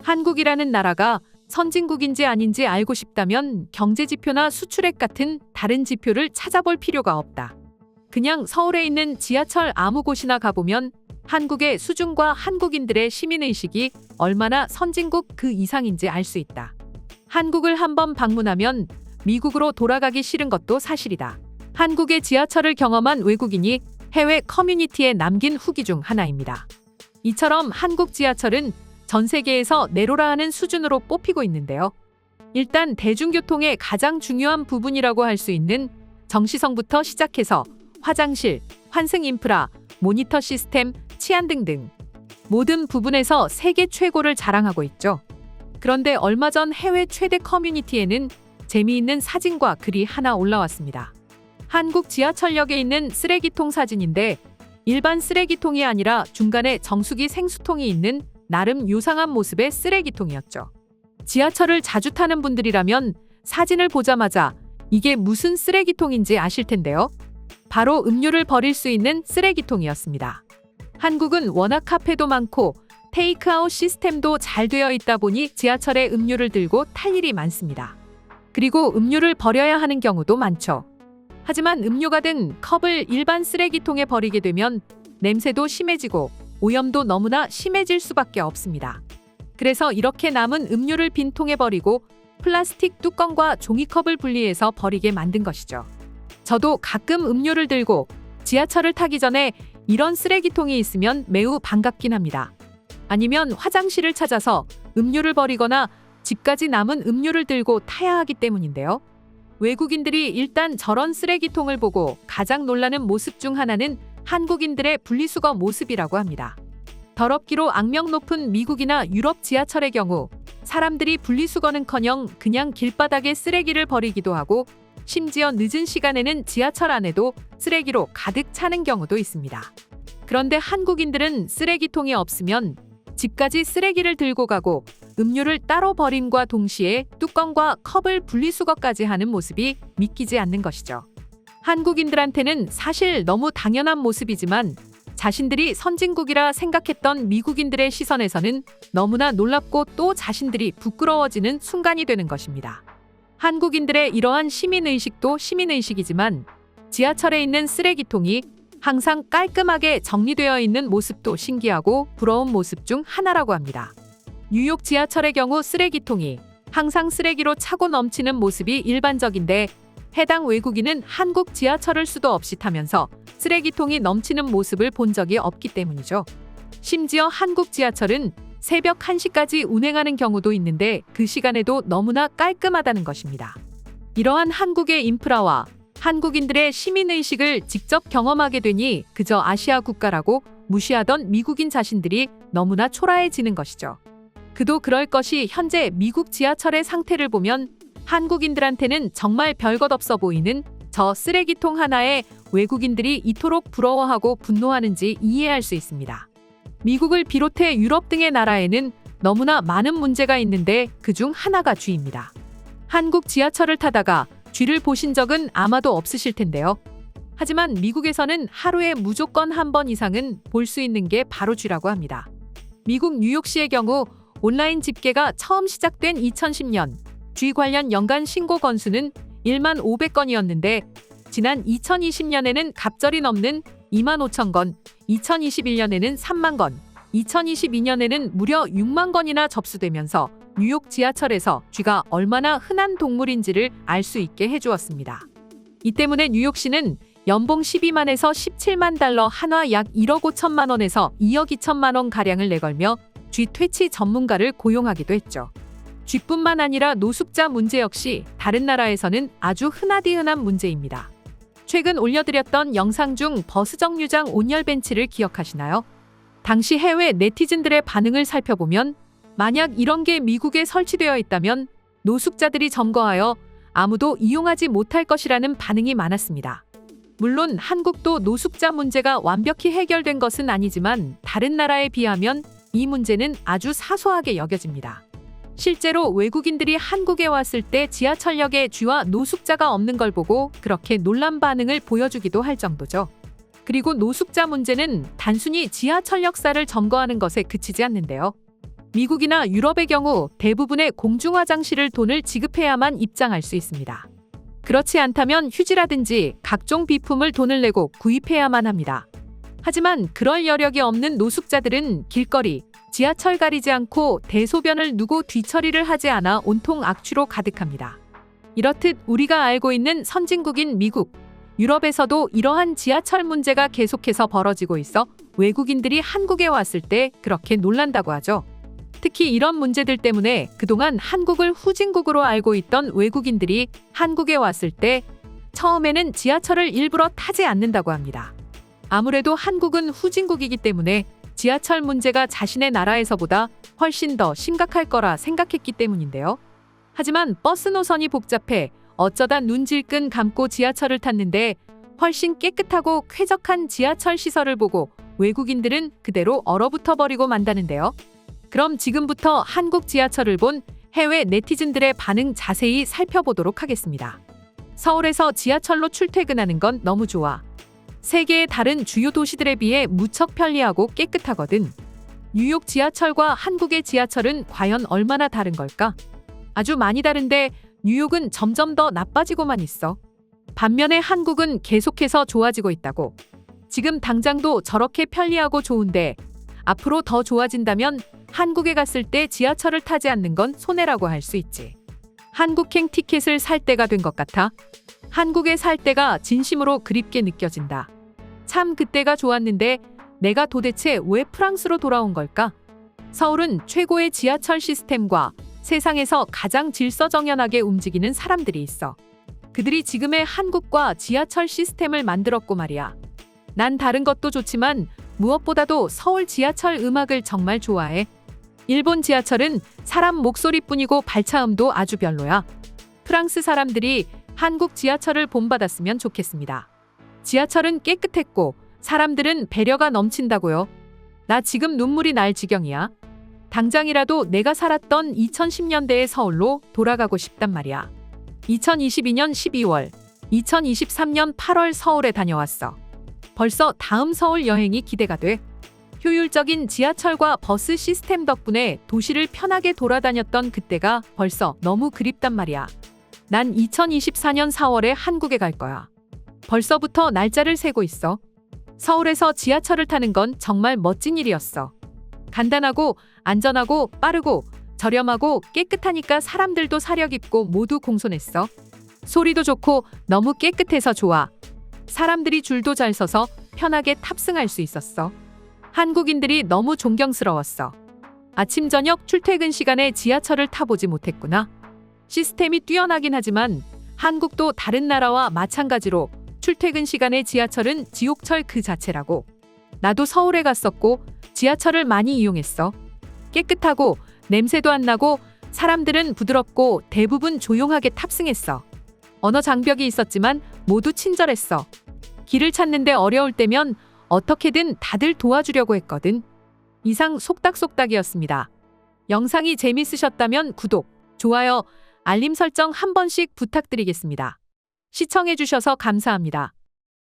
한국이라는 나라가 선진국인지 아닌지 알고 싶다면 경제지표나 수출액 같은 다른 지표를 찾아볼 필요가 없다. 그냥 서울에 있는 지하철 아무 곳이나 가보면 한국의 수준과 한국인들의 시민의식이 얼마나 선진국 그 이상인지 알 수 있다. 한국을 한번 방문하면 미국으로 돌아가기 싫은 것도 사실이다. 한국의 지하철을 경험한 외국인이 해외 커뮤니티에 남긴 후기 중 하나입니다. 이처럼 한국 지하철은 전 세계에서 내로라 하는 수준으로 뽑히고 있는데요. 일단 대중교통의 가장 중요한 부분이라고 할 수 있는 정시성부터 시작해서 화장실, 환승 인프라, 모니터 시스템, 치안 등등 모든 부분에서 세계 최고를 자랑하고 있죠. 그런데 얼마 전 해외 최대 커뮤니티에는 재미있는 사진과 글이 하나 올라왔습니다. 한국 지하철역에 있는 쓰레기통 사진인데 일반 쓰레기통이 아니라 중간에 정수기 생수통이 있는 나름 요상한 모습의 쓰레기통이었죠. 지하철을 자주 타는 분들이라면 사진을 보자마자 이게 무슨 쓰레기통인지 아실 텐데요. 바로 음료를 버릴 수 있는 쓰레기통이었습니다. 한국은 워낙 카페도 많고 테이크아웃 시스템도 잘 되어 있다 보니 지하철에 음료를 들고 탈 일이 많습니다. 그리고 음료를 버려야 하는 경우도 많죠. 하지만 음료가 든 컵을 일반 쓰레기통에 버리게 되면 냄새도 심해지고 오염도 너무나 심해질 수밖에 없습니다. 그래서 이렇게 남은 음료를 빈 통에 버리고 플라스틱 뚜껑과 종이컵을 분리해서 버리게 만든 것이죠. 저도 가끔 음료를 들고 지하철을 타기 전에 이런 쓰레기통이 있으면 매우 반갑긴 합니다. 아니면 화장실을 찾아서 음료를 버리거나 집까지 남은 음료를 들고 타야 하기 때문인데요. 외국인들이 일단 저런 쓰레기통을 보고 가장 놀라는 모습 중 하나는 한국인들의 분리수거 모습이라고 합니다. 더럽기로 악명 높은 미국이나 유럽 지하철의 경우 사람들이 분리수거는커녕 그냥 길바닥에 쓰레기를 버리기도 하고 심지어 늦은 시간에는 지하철 안에도 쓰레기로 가득 차는 경우도 있습니다. 그런데 한국인들은 쓰레기통이 없으면 집까지 쓰레기를 들고 가고 음료를 따로 버림과 동시에 뚜껑과 컵을 분리수거까지 하는 모습이 믿기지 않는 것이죠. 한국인들한테는 사실 너무 당연한 모습이지만 자신들이 선진국이라 생각했던 미국인들의 시선에서는 너무나 놀랍고 또 자신들이 부끄러워지는 순간이 되는 것입니다. 한국인들의 이러한 시민의식도 시민의식이지만 지하철에 있는 쓰레기통이 항상 깔끔하게 정리되어 있는 모습도 신기하고 부러운 모습 중 하나라고 합니다. 뉴욕 지하철의 경우 쓰레기통이 항상 쓰레기로 차고 넘치는 모습이 일반적인데 해당 외국인은 한국 지하철을 수도 없이 타면서 쓰레기통이 넘치는 모습을 본 적이 없기 때문이죠. 심지어 한국 지하철은 새벽 1시까지 운행하는 경우도 있는데 그 시간에도 너무나 깔끔하다는 것입니다. 이러한 한국의 인프라와 한국인들의 시민의식을 직접 경험하게 되니 그저 아시아 국가라고 무시하던 미국인 자신들이 너무나 초라해지는 것이죠. 그도 그럴 것이 현재 미국 지하철의 상태를 보면 한국인들한테는 정말 별것 없어 보이는 저 쓰레기통 하나에 외국인들이 이토록 부러워하고 분노하는지 이해할 수 있습니다. 미국을 비롯해 유럽 등의 나라에는 너무나 많은 문제가 있는데 그중 하나가 쥐입니다. 한국 지하철을 타다가 쥐를 보신 적은 아마도 없으실 텐데요. 하지만 미국에서는 하루에 무조건 한 번 이상은 볼 수 있는 게 바로 쥐라고 합니다. 미국 뉴욕시의 경우 온라인 집계가 처음 시작된 2010년 쥐 관련 연간 신고 건수는 1만 500건이었는데 지난 2020년에는 갑절이 넘는 2만 5천 건, 2021년에는 3만 건, 2022년에는 무려 6만 건이나 접수되면서 뉴욕 지하철에서 쥐가 얼마나 흔한 동물인지를 알 수 있게 해주었습니다. 이 때문에 뉴욕시는 연봉 12만에서 17만 달러 한화 약 1억 5천만 원에서 2억 2천만 원 가량을 내걸며 쥐 퇴치 전문가를 고용하기도 했죠. 쥐뿐만 아니라 노숙자 문제 역시 다른 나라에서는 아주 흔하디흔한 문제입니다. 최근 올려드렸던 영상 중 버스 정류장 온열 벤치를 기억하시나요? 당시 해외 네티즌들의 반응을 살펴보면 만약 이런 게 미국에 설치되어 있다면 노숙자들이 점거하여 아무도 이용하지 못할 것이라는 반응이 많았습니다. 물론 한국도 노숙자 문제가 완벽히 해결된 것은 아니지만 다른 나라에 비하면 이 문제는 아주 사소하게 여겨집니다. 실제로 외국인들이 한국에 왔을 때 지하철역에 쥐와 노숙자가 없는 걸 보고 그렇게 놀란 반응을 보여주기도 할 정도죠. 그리고 노숙자 문제는 단순히 지하철 역사를 점거하는 것에 그치지 않는데요. 미국이나 유럽의 경우 대부분의 공중화장실을 돈을 지급해야만 입장할 수 있습니다. 그렇지 않다면 휴지라든지 각종 비품을 돈을 내고 구입해야만 합니다. 하지만 그럴 여력이 없는 노숙자들은 길거리, 지하철 가리지 않고 대소변을 누고 뒤처리를 하지 않아 온통 악취로 가득합니다. 이렇듯 우리가 알고 있는 선진국인 미국, 유럽에서도 이러한 지하철 문제가 계속해서 벌어지고 있어 외국인들이 한국에 왔을 때 그렇게 놀란다고 하죠. 특히 이런 문제들 때문에 그동안 한국을 후진국으로 알고 있던 외국인들이 한국에 왔을 때 처음에는 지하철을 일부러 타지 않는다고 합니다. 아무래도 한국은 후진국이기 때문에 지하철 문제가 자신의 나라에서보다 훨씬 더 심각할 거라 생각했기 때문인데요. 하지만 버스 노선이 복잡해 어쩌다 눈질끈 감고 지하철을 탔는데 훨씬 깨끗하고 쾌적한 지하철 시설을 보고 외국인들은 그대로 얼어붙어 버리고 만다는데요. 그럼 지금부터 한국 지하철을 본 해외 네티즌들의 반응 자세히 살펴보도록 하겠습니다. 서울에서 지하철로 출퇴근하는 건 너무 좋아. 세계의 다른 주요 도시들에 비해 무척 편리하고 깨끗하거든. 뉴욕 지하철과 한국의 지하철은 과연 얼마나 다른 걸까? 아주 많이 다른데 뉴욕은 점점 더 나빠지고만 있어. 반면에 한국은 계속해서 좋아지고 있다고. 지금 당장도 저렇게 편리하고 좋은데 앞으로 더 좋아진다면 한국에 갔을 때 지하철을 타지 않는 건 손해라고 할 수 있지. 한국행 티켓을 살 때가 된 것 같아. 한국에 살 때가 진심으로 그립게 느껴진다. 참 그때가 좋았는데 내가 도대체 왜 프랑스로 돌아온 걸까? 서울은 최고의 지하철 시스템과 세상에서 가장 질서정연하게 움직이는 사람들이 있어. 그들이 지금의 한국과 지하철 시스템을 만들었고 말이야. 난 다른 것도 좋지만 무엇보다도 서울 지하철 음악을 정말 좋아해. 일본 지하철은 사람 목소리뿐이고 발차음도 아주 별로야. 프랑스 사람들이 한국 지하철을 본받았으면 좋겠습니다. 지하철은 깨끗했고 사람들은 배려가 넘친다고요. 나 지금 눈물이 날 지경이야. 당장이라도 내가 살았던 2010년대의 서울로 돌아가고 싶단 말이야. 2022년 12월, 2023년 8월 서울에 다녀왔어. 벌써 다음 서울 여행이 기대가 돼. 효율적인 지하철과 버스 시스템 덕분에 도시를 편하게 돌아다녔던 그때가 벌써 너무 그립단 말이야. 난 2024년 4월에 한국에 갈 거야. 벌써부터 날짜를 세고 있어. 서울에서 지하철을 타는 건 정말 멋진 일이었어. 간단하고 안전하고 빠르고 저렴하고 깨끗하니까 사람들도 사려 깊고 모두 공손했어. 소리도 좋고 너무 깨끗해서 좋아. 사람들이 줄도 잘 서서 편하게 탑승할 수 있었어. 한국인들이 너무 존경스러웠어. 아침 저녁 출퇴근 시간에 지하철을 타보지 못했구나. 시스템이 뛰어나긴 하지만 한국도 다른 나라와 마찬가지로 출퇴근 시간에 지하철은 지옥철 그 자체라고. 나도 서울에 갔었고 지하철을 많이 이용했어. 깨끗하고 냄새도 안 나고 사람들은 부드럽고 대부분 조용하게 탑승했어. 언어 장벽이 있었지만 모두 친절했어. 길을 찾는데 어려울 때면 어떻게든 다들 도와주려고 했거든. 이상 속닥속닥이었습니다. 영상이 재밌으셨다면 구독, 좋아요, 알림 설정 한 번씩 부탁드리겠습니다. 시청해주셔서 감사합니다.